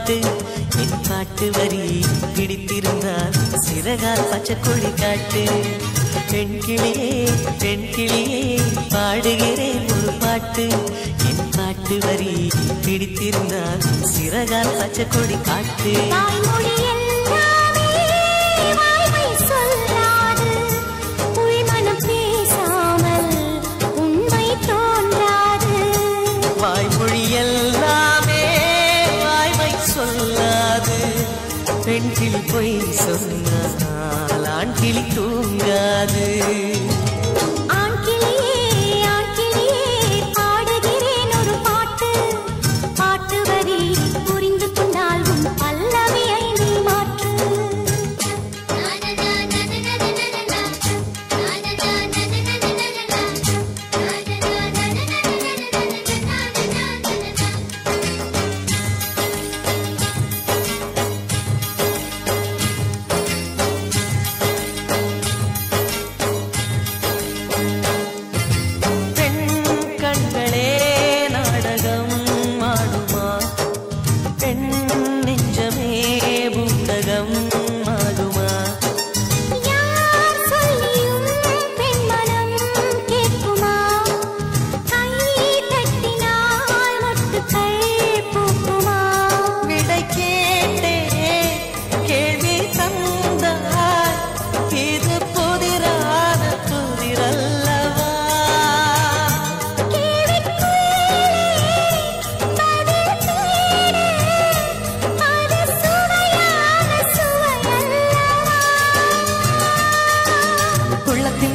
பாட்டு என் பாட்டு வரி பிடித்திருந்தால் சிறகால் பச்சை கொடி காட்டு. பெண் கிளியே பெண் கிளியே பாடுகிறேன் ஒரு பாட்டு என் பாட்டு வரி பிடித்திருந்தால் சிறகால் பச்சை கொடி காட்டு. வாய்மொழி எல்லாமே வாய்மை சொல்லாது பெண் கிளி பொய் சொன்னால் ஆண் கிளி தூங்காது.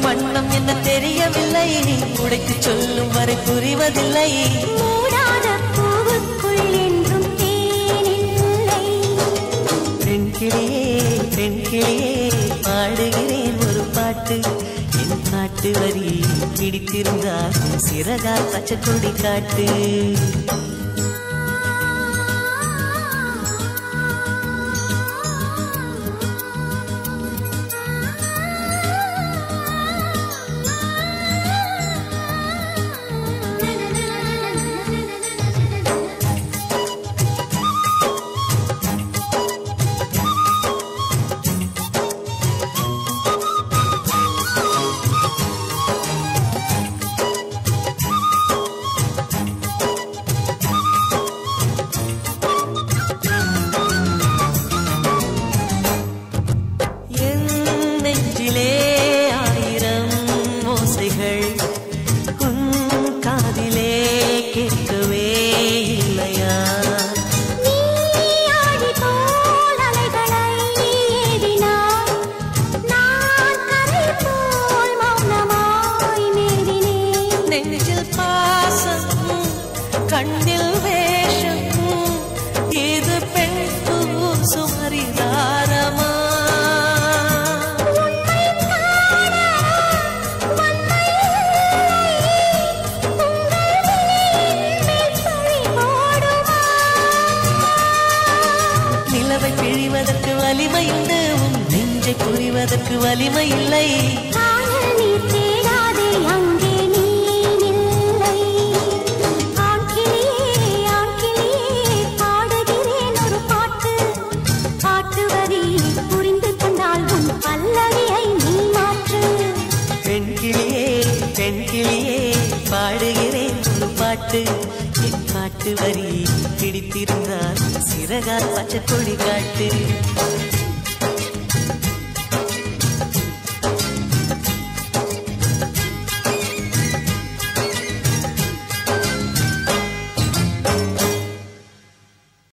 வண்ணம் என்ன தெரியவில்லை உடைத்து சொல்லும் வரை புரிவதில்லை. மூடாத பூவுக்குள் என்றும் தேனில்லை. பெண் கிளியே பெண் கிளியே பாடுகிறேன் ஒரு பாட்டு என் பாட்டு வரி பிடித்திருந்தால் சிறகால் பச்சை கொடி காட்டு. கண்ணில் வேஷம் இது பெண் சுமரிதாரமா. நிலவை பிழிவதற்கு வலிமையுண்டு உன் நெஞ்சை புரிவதற்கு வலிமை இல்லை. பெண் கிளியே பெண் கிளியே பாடுகிறேன் ஒரு பாட்டு என் பாட்டு வரி பிடித்திருந்தால் சிறகால் பச்சை கொடி காட்டு.